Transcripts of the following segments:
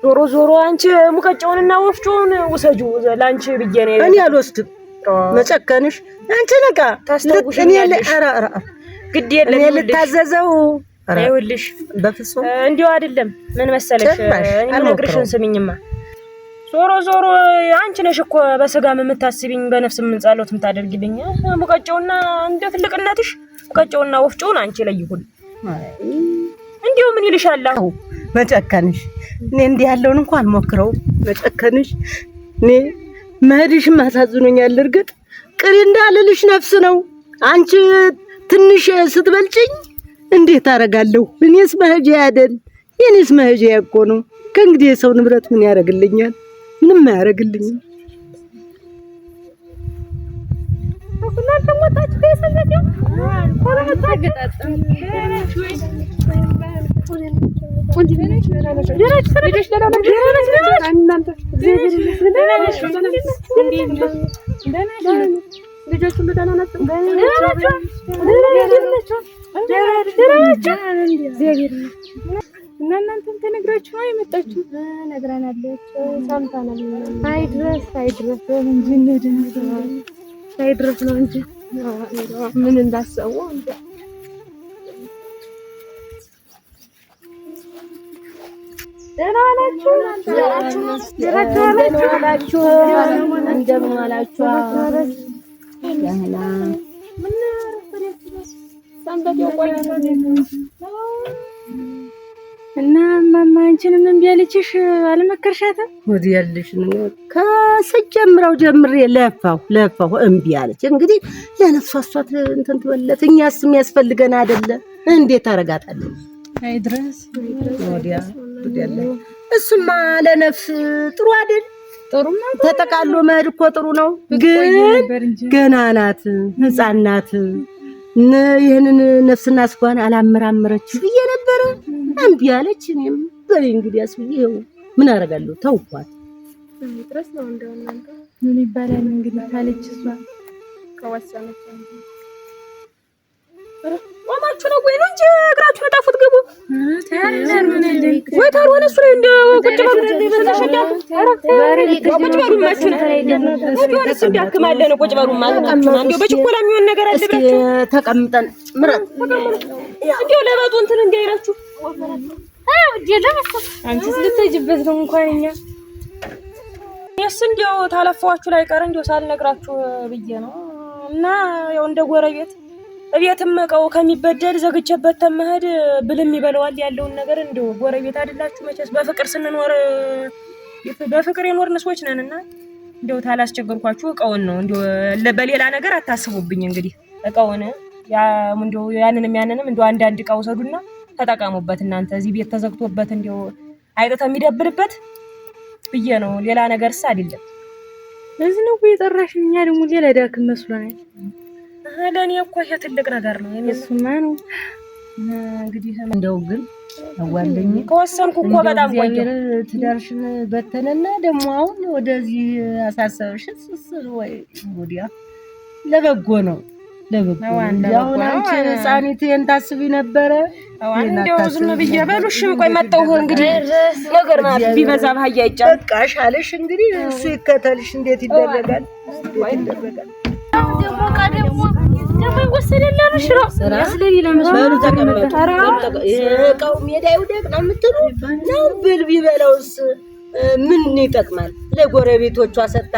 ዞሮ ዞሮ አንቺ ሙቀጫውንና ወፍጮውን ውሰጁ ላንቺ ብዬ ነው። እኔ አልወስድም። መጨከንሽ አንቺ ነቃ እኔ ግድ የለም እኔ ልታዘዘው አይውልሽ በፍጹም እንዲው አይደለም። ምን መሰለሽ እኔ ነግርሽን ስሚኝማ ዞሮ ዞሮ አንቺ ነሽ እኮ በስጋም የምታስቢኝ በነፍስ የምንጻሎት የምታደርጊልኝ። ሙቀጫውና እንደ ትልቅነትሽ ሙቀጫውና ወፍጮውን አንቺ ላይ ይሁን። እንዲው ምን ይልሻል? መጨከንሽ እኔ እንዲህ ያለውን እንኳን ሞክረው መጨከንሽ እኔ መሄድሽ ማሳዝኖኛል። እርግጥ ቅሪ እንዳልልሽ ነፍስ ነው። አንቺ ትንሽ ስትበልጭኝ እንዴት አደርጋለሁ? እኔስ መሄጃ አይደል? የኔስ መሄጃ እኮ ነው። ከእንግዲህ የሰው ንብረት ምን ያደርግልኛል? ምንም አያደርግልኝም። እናንተም ተነግራችሁ ነው የመጣችሁ? ነግራናለች፣ ሰምታናል። አይድረስ ነው እንጂ ምን እንዳሰቡ ደህና ዋላችሁ? እንደምን ዋላችሁ? ደህና ምን ሰንበት የቆየው እና ማማ አንቺንም እምቢ አለችሽ? አልመከርሻትም? ወዲህ ያለሽ ነው ከሰጀምረው ጀምሬ ለፋው እምቢ አለች። እንግዲህ ለነፍሷ እሷት እንትን ትበለት። እኛስ የሚያስፈልገን አይደለ? እንዴት አረጋታለሁ? አይድረስ ወዲያ እሱማ ለነፍስ ጥሩ አይደል? ጥሩማ ተጠቃሎ መሄድ እኮ ጥሩ ነው። ግን ገና ናት፣ ሕፃን ናት። ይሄንን ነፍስና ስኳን አላመራመረች ብዬ ነበረ። እምቢ አለች። እኔም በሬ እንግዲህ አስብዬው ምን አደርጋለሁ? ተውኳት። ድረስ ነው እንደው እናንተ ምን ይባላል እንግዲህ ካለች እሷ ከወሰነች ቆማችሁ ነው ወይ ነው እንጂ እግራችሁን ጣፉት ግቡ። ወይ ታልሆነ እሱ ላይ እንደ ቁጭ በሉ ተሸጋቱ። ቁጭ በሉ ማችሁ ነው ቢሆንስ እንዲያክማለን። ቁጭ በሉ ማለት እንደው በችኮላ የሚሆን ነገር አለ ብላችሁ ተቀምጠን ምራት እንደው ለባጡ እንትን እንዳይራችሁ። አንቺስ ልትሄጂበት ነው እንኳን እኛ እኔስ እንደው ታለፈዋችሁ ላይ ቀር እንደው ሳልነግራችሁ ብዬ ነው። እና ያው እንደ ጎረቤት እቤትም እቃው ከሚበደል ዘግቼበት ተመሄድ ብልም ይበለዋል ያለውን ነገር። እንደው ጎረቤት አይደላችሁ መቼስ በፍቅር ስንኖር በፍቅር የኖርን ሰዎች ነንና እንደው ታላስቸገርኳችሁ እቃውን ነው። እንደው በሌላ ነገር አታስቡብኝ። እንግዲህ እቃውን እንደው ያንንም እንደው አንዳንድ እቃ ወሰዱና ተጠቀሙበት እናንተ። እዚህ ቤት ተዘግቶበት እንደው አይጠታ የሚደብርበት ብዬ ነው። ሌላ ነገርስ አይደለም። ለዚህ ነው የጠራሽኝ። እኛ ደግሞ ሌላ ዳክም መስሎናል። ለኔ እኮ ይሄ ትልቅ ነገር ነው። እሱማ ነው እንግዲህ እንደው ግን አዋለኝ ከወሰንኩ እኮ በጣም ቆየ። ትዳርሽን በተነና ደግሞ አሁን ወደዚህ አሳሰብሽስ ወይ ወዲያ ለበጎ ነው ለበጎ ያው አንቺ ህፃኒት እንታስቢ ነበረ። እንደው ዝም ብዬ በሉሽ ቆይ መጣሁ። እንግዲህ ነገር ማለት ቢበዛ ባህያ ይጫል በቃሽ አለሽ። እንግዲህ እሱ ይከተልሽ። እንዴት ይደረጋል? ደግሞ ይወሰደልሽ ነው ያስለኝ ለመስማት ተቀመጡ። እቃው ሜዳ ይውደቅ ነው የምትሉ ነው? ብል ቢበላውስ ምን ይጠቅማል? ለጎረቤቶቿ ሰጣ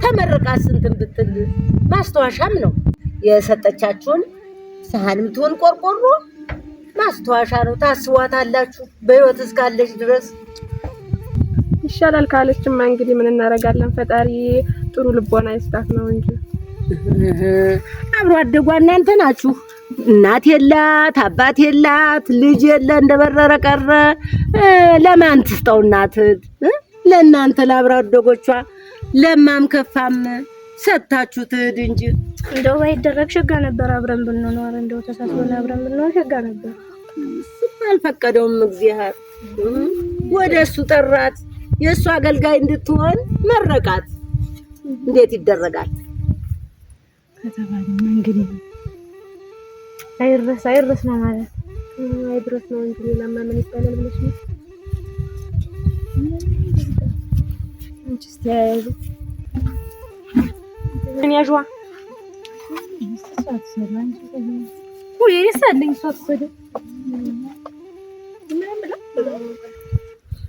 ተመረቃ ስንትን ብትል ማስተዋሻም ነው የሰጠቻችሁን። ሳህንም ትሆን ቆርቆሮ ማስተዋሻ ነው። ታስዋታላችሁ በህይወት እስካለች ድረስ። ይሻላል ካለችማ እንግዲህ ምን እናደርጋለን? ፈጣሪ ጥሩ ልቦና ይስጣት ነው እንጂ አብሮ አደጓ እናንተ ናችሁ። እናት የላት አባት የላት ልጅ የለ እንደበረረ ቀረ። ለማን ትስጠው እናት? ለእናንተ ለአብሮ አደጎቿ ለማም ከፋም ሰጣችሁ ትሄድ እንጂ። እንደው ባይደረግ ሸጋ ነበር። አብረን ብንኖር እንደው ተሳስበን አብረን ብንኖር ሸጋ ነበር። አልፈቀደውም እግዚአብሔር። ወደሱ ጠራት። የእሱ አገልጋይ እንድትሆን መረቃት። እንዴት ይደረጋል? ከተባለማ እንግዲህ አይረስ ነው ማለት አይድረስ ነው እንጂ ለማ ምን ይባላል ብለሽ ነው? ያያዙ ምን ያዥዋ ወይ ይሰልኝ ሶት ወደ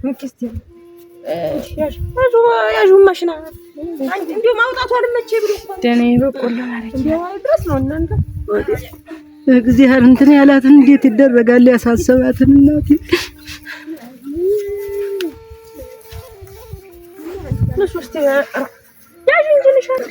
ምክስቲ ያዥ ማሽና አንቺ እንዴ ማውጣቱ አልመቼ ብሎ ደኔ በቆሎ ማለት እንዴ ድረስ ነው እናንተ እግዚአብሔር እንትን ያላትን እንዴት ይደረጋል ያሳሰባትን እናቴ ለሶስት ያዥ እንጂ ልሻል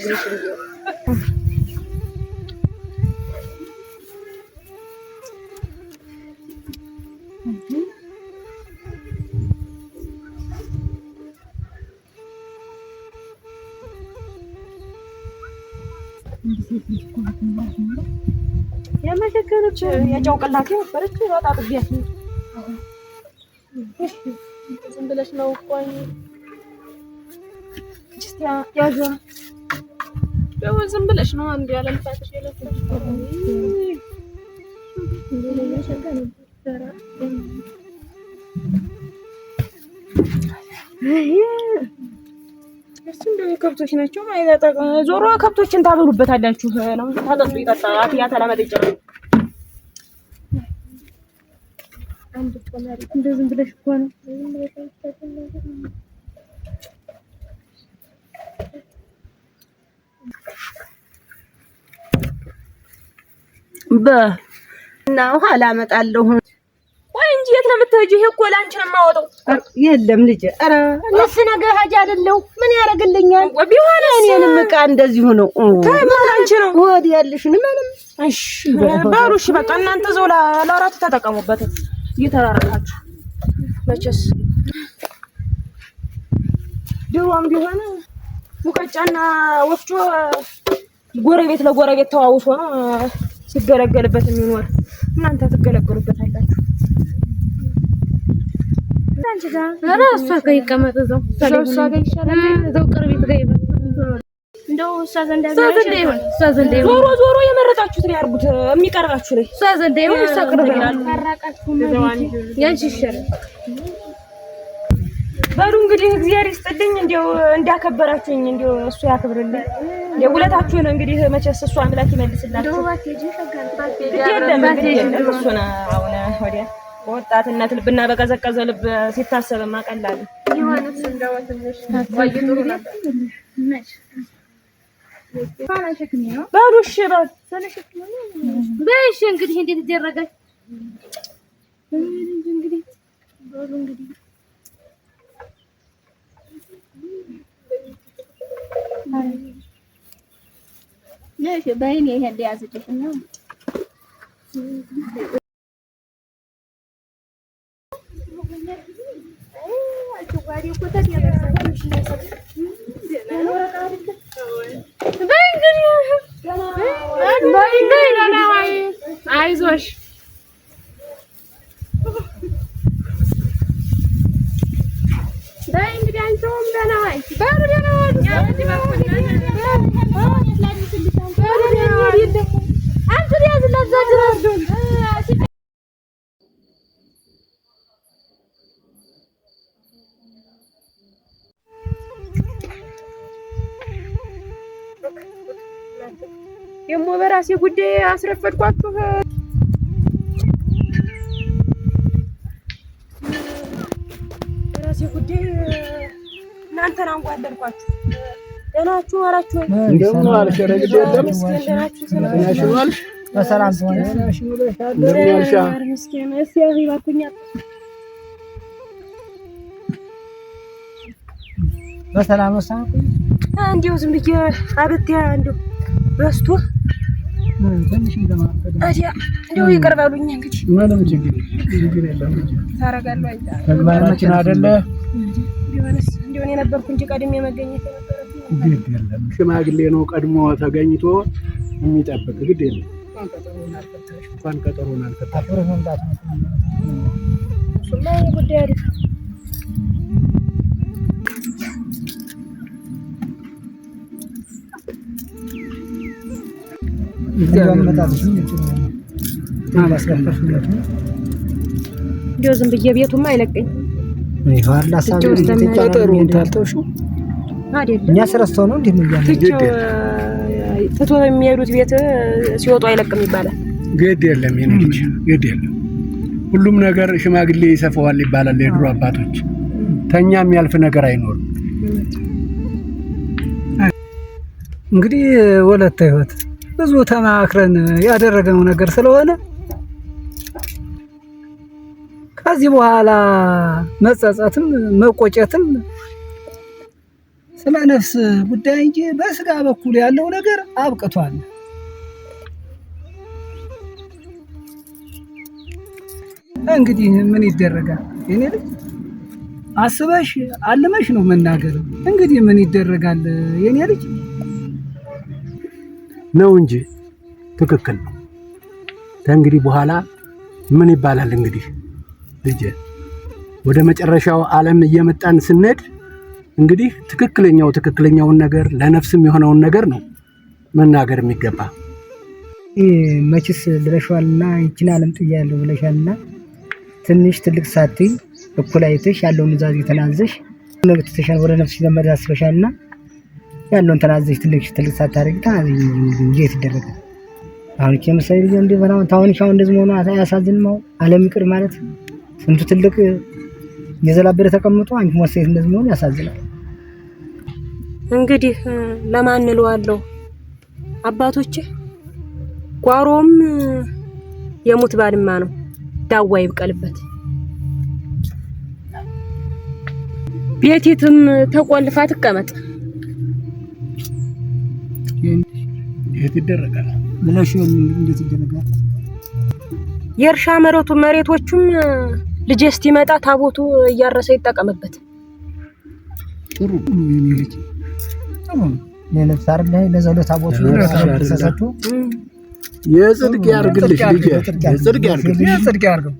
የመሸከነች ያጫውቀላት የነበረች ወጣት ቢያት ዝም ብለሽ ነው እኮ እስቲያ ያዟ ደው ዝም ብለሽ ነው አንድ ያለ ልፋትሽ የለፈሽ እሱ እንደው ከብቶች ናቸው ማለት ዞሮ ከብቶችን ታበሉበታላችሁ ነው ታጠጡ ይጠጣ አትያ ተላመደጨ አንድ ቆማሪ እንደው ዝም ብለሽ እኮ ነው እና ኋላ አመጣለሁ ወይ እንጂ የት ነው የምትሄጂው? ይሄ እኮ ላንቺ ነው የማወጣው። የለም ልጅ ኧረ ለስ ነገር ሀጅ አይደለው ምን ያደርግልኛል? ቢሆን እኔንም ዕቃ እንደዚሁ ነው ላንቺ ነው ወዲ ያልሽን ምንም እሺ ባሩሽ በቃ እናንተ ዘው ለአራቱ ተጠቀሙበት እየተራራቃችሁ መቼስ ድሮም ቢሆን ሙቀጫና ወፍጮ ጎረቤት ለጎረቤት ተዋውሶ ነው ሲገለገልበት የሚኖር እናንተ ትገለገሉበታላችሁ። አንቺ ጋር ኧረ እሷ ጋር ይቀመጥ እዛው እሷ ጋር ይሻላል እዛው ቅርቢት ጋር ይበል እንደው እሷ ዘንድ ይሁን እሷ ዘንድ ይሁን ዞሮ የመረጣችሁት ላይ አድርጉት የሚቀርባችሁ ላይ እሷ ዘንድ ይሁን እሷ ቅርብ ይላል ታራቃችሁ ያንቺ ይሻላል በሉ እንግዲህ እግዚአብሔር ይስጥልኝ እንደው እንዳከበራችሁኝ እንደው እሱ ያክብርልኝ እንደው ውለታችሁን እንግዲህ መቼስ እሱ አምላክ ይመልስላችሁ እሱ ነው አሁን ወዲያ ወጣትነት ልብና በቀዘቀዘ ልብ ሲታሰብማ ቀላል ይሆንስ እንደው ትንሽ ወይ ጥሩ ነበር ነሽ ባላሽክኝ ነው ባሉሽ ባሰለሽክኝ ነው በእሺ እንግዲህ እንዴት ይደረጋል እንግዲህ ባሉ እንግዲህ ነሽ በእኔ ይሄ እንዲያዝልሽ ነው አይዞሽ በይ እንግዲህ አንቺም ደህና ዋይ በሩ ደህና ዋይ አንቺ ያዝላት ዛጅራሽ የሞ በራሴ ጉዳይ አስረፈድኳችሁ በራሴ ጉዳይ እናንተን አንጓደልኳችሁ ደህናችሁ አላችሁ እንደምን አልሽ ረግድ የለም ደህናችሁ አልሽ በሰላም ሆነ እሺ ብለሻል እንደምን አልሽ ምስኪን እስኪ ባኩኛ በሰላም ወሳኩ እንዲሁ ዝም ብዬ አብቲያ እንዲሁ በስቶ ትንሽ እንደማፈደ አዲያ እንደው ይቀርባሉኝ እንግዲህ ምንም ችግር የለም እንጂ ታረጋለህ አይደል ተግባራችን አይደለ ቢሆንስ እንደው እኔ ነበርኩ እንጂ ቀድሜ መገኘት የነበረብኝ ግድ የለም ሽማግሌ ነው ቀድሞ ተገኝቶ የሚጠብቅ ግድ የለም እንኳን ቀጠሮን አልፈታሽ መምጣት ነው እሱማ ጉዳይ አይደል እንደው ዝም ብዬ ቤቱማ አይለቀኝ ይዋላ ሳብ ተቀጠሩን ታልተውሽ አይደለም እኛ ስረስተው ነው እንደሚያምር ትቶ የሚሄዱት ቤት ሲወጡ አይለቅም ይባላል። ግድ የለም የነች ግድ የለም ሁሉም ነገር ሽማግሌ ይሰፋዋል ይባላል የድሮ አባቶች። ተኛ የሚያልፍ ነገር አይኖርም። እንግዲህ ወለተ ህይወት ብዙ ተማክረን ያደረገው ነገር ስለሆነ ከዚህ በኋላ መጸጸትም መቆጨትም ስለ ነፍስ ጉዳይ እንጂ በስጋ በኩል ያለው ነገር አብቅቷል። እንግዲህ ምን ይደረጋል? የኔ ልጅ አስበሽ አልመሽ ነው መናገር። እንግዲህ ምን ይደረጋል? የኔ ልጅ ነው እንጂ ትክክል ነው። ከእንግዲህ በኋላ ምን ይባላል? እንግዲህ ልጄ ወደ መጨረሻው ዓለም እየመጣን ስንሄድ እንግዲህ ትክክለኛውን ነገር ለነፍስም የሆነውን ነገር ነው መናገር የሚገባ። መችስ ብለሽዋልና ይችን ዓለም ጥያለሁ ብለሻልና ትንሽ ትልቅ ሳትይ እኩል አይተሽ ያለውን ዛዚ ተናዘሽ ነብትተሻል ወደ ነፍስሽ ለመዳስ አስበሻልና ያለውን ተናዘሽ ትልቅ ሳታረጊ ታዚ እንዴት ይደረጋል? አሁን ከመሳይ ልጅ እንደ በላው ታውንሻው እንደዚህ መሆኑ አያሳዝንም? ዓለም ይቅር ማለት ስንቱ ትልቅ የዘላበረ ተቀምጦ አንቺ ወሰይት እንደዚህ መሆኑ ያሳዝናል። እንግዲህ ለማን እለዋለሁ? አባቶቼ ጓሮም የሙት ባልማ ነው፣ ዳዋ ይብቀልበት። ቤቲቱም ተቆልፋ ትቀመጥ። የት ይደረጋል ብለሽ እንዴት ይደረጋል? የእርሻ መሬቶቹም ልጅ እስኪመጣ ታቦቱ እያረሰ ይጠቀምበት። ጥሩ የኔ ልጅ ለነፍስ አይደል ለዛው ለታቦቱ ተሰጥቶ የጽድቅ ያርግልሽ ልጅ የጽድቅ ያርግልሽ የጽድቅ ያርገው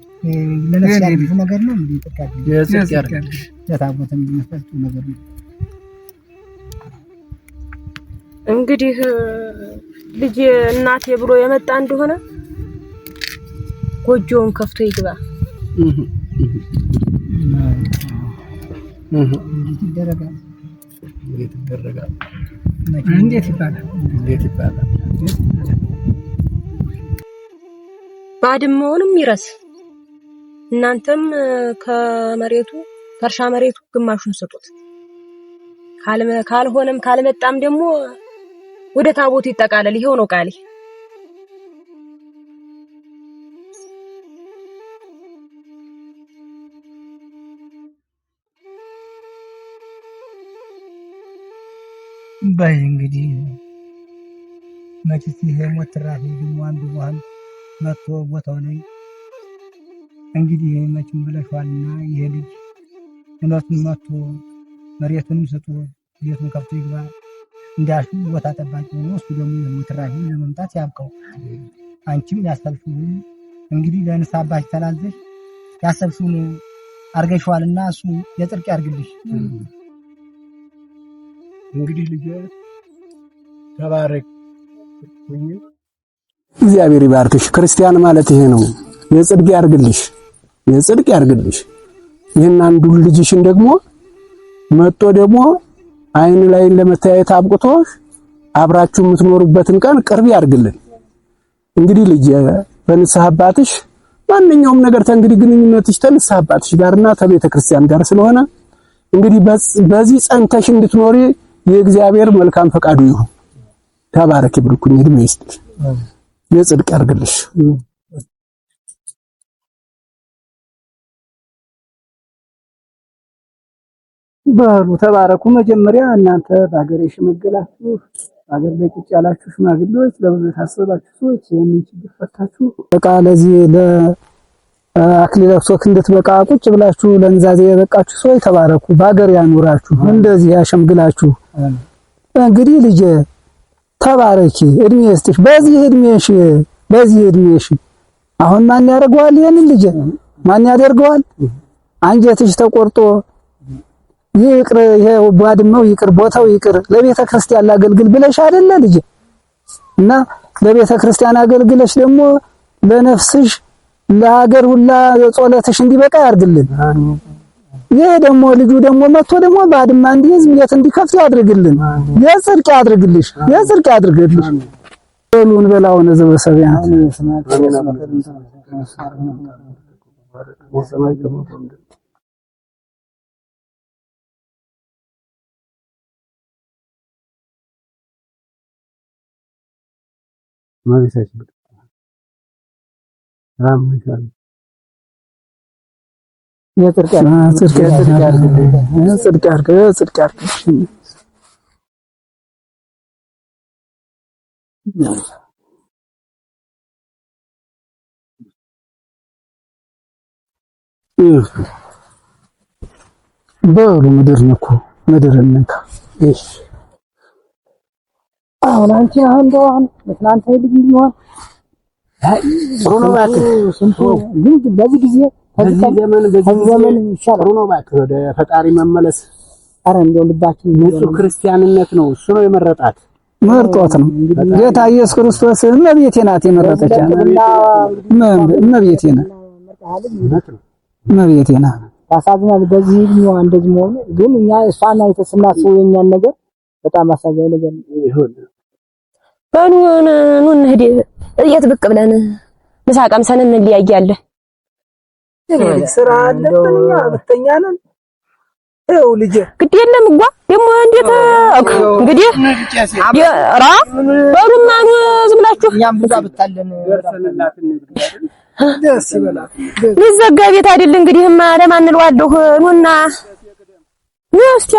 ለነፍስ ያርግልሽ ነገር ነው እንዴ? ተቃቂ የጽድቅ ያርግልሽ ለታቦቱም የሚፈጡ ነገር ነው። እንግዲህ ልጅ እናቴ ብሎ የመጣ እንደሆነ ጎጆውን ከፍቶ ይግባ። ይደረጋል እንዴት ይባላል? ባድመውንም ይረስ። እናንተም ከእርሻ መሬቱ ግማሹን ስጡት። ካልሆነም ካልመጣም ደግሞ ወደ ታቦቱ ይጠቃለል። ይሄው ነው ቃሌ። ባይ እንግዲህ መቼስ ይሄ ሞት ትራፊ ደግሞ አንዱ በኋላ መጥቶ ቦታው ላይ እንግዲህ መቼም ብለሽዋልና ይሄ ልጅ እነሱን መጥቶ መሬቱን ስጡ ቤቱን ከፍቶ ይግባ እንዳልሽ ቦታ ጠባቂ ነው። እሱ ደግሞ የሞት ትራፊ ለመምጣት ያብቀው። አንቺም ያሰብሽውን እንግዲህ ለንስሐ አባሽ ተናዘሽ ያሰብሽውን አርገሽዋልና እሱ የጽድቅ ያርግልሽ። እንግዲህ ልጅ ተባረክ፣ እግዚአብሔር ይባርክሽ። ክርስቲያን ማለት ይሄ ነው። የጽድቅ ያርግልሽ፣ የጽድቅ ያርግልሽ። ይሄን አንዱ ልጅሽን ደግሞ መጥቶ ደግሞ አይን ላይ ለመታየት አብቅቶ አብራችሁ የምትኖሩበትን ቀን ቅርብ ያርግልን። እንግዲህ ልጅ በንስሐ አባትሽ ማንኛውም ነገር እንግዲህ ግንኙነትሽ ከንስሐ አባትሽ ጋርና ከቤተ ክርስቲያን ጋር ስለሆነ እንግዲህ በዚህ ጸንተሽ እንድትኖሪ የእግዚአብሔር መልካም ፈቃዱ ይሁን። ተባረክ ይብርኩኝ፣ እድሜ ይስጥሽ፣ የጽድቅ ያርግልሽ። በሉ ተባረኩ። መጀመሪያ እናንተ በአገር ሽመገላችሁ አገር ላይ ቁጭ ያላችሁ ሽማግሌዎች ለብዙ ታስባችሁ ሰዎች ይሄንን ችግር ፈታችሁ በቃ ለዚህ ለአክሊለ ሦክ እንድትበቃ ቁጭ ብላችሁ ለንዛዜ የበቃችሁ ሰዎች ተባረኩ። በአገር ያኑራችሁ፣ እንደዚህ ያሸምግላችሁ። እንግዲህ ልጄ ተባረኪ፣ እድሜ ይስጥሽ። በዚህ እድሜሽ አሁን ማን ያደርገዋል? ይሄንን ልጄ ማን ያደርገዋል? አንጀትሽ ተቆርጦ ይቅር፣ ይሄ ባድመው ይቅር፣ ቦታው ይቅር፣ ለቤተ ክርስቲያን ላገልግል ብለሽ አይደለ ልጄ? እና ለቤተ ክርስቲያን አገልግለሽ ደግሞ ለነፍስሽ ለሀገር ሁላ የጾለትሽ እንዲበቃ ያርግልን። ይሄ ደግሞ ልጁ ደግሞ መጥቶ ደግሞ ባድማ እንዲይዝ ቤት እንዲከፍት ያድርግልን። የጽድቅ ያድርግልሽ፣ የጽድቅ ያድርግልሽ። በሉን በላውን ዘበሰቢያ ማሪሳች ራም ይላል የጽድቅ በሉ ምድር ነኩ ምድር ነካ። እሺ አሁን አንቺ እንደዋን ለትናንት ልጅ ሊሆን ጥሩ ነው እባክህ። ስንቱ ግን በዚህ ጊዜ በዚህ ዘመን ይሻላል። ጥሩ ነው እባክህ ወደ ፈጣሪ መመለስ። አረ እንደው ልባችን ንጹህ ክርስቲያንነት ነው እሱ ነው የመረጣት መርጦት ነው ጌታ ኢየሱስ ክርስቶስ። እመቤቴ ናት የመረጠች እመቤቴ ናት እመቤቴ ናት። ያሳዝናል በዚህ ነው እንደዚህ መሆኑ። ግን እኛ እሷና የተስናሰው የኛን ነገር በጣም አሳዛኝ ነገር ይሁን። በሉ ኑ እንሂድ እየት ብቅ ብለን ምሳ ቀምሰን እንለያያለን። ስራ አለብንኛ ብተኛለን። ይኸው ልጄ ግድ የለም እጓ ደግሞ እንዴት እንግዲህ ራ በሉማ ኑ ዝም ብላችሁ እኛም ብዛ ብታለን ደስ ይበላል። ሊዘጋ ቤት አይደል እንግዲህማ ለማን እንለዋለሁ። ኑና ኑ እስኪ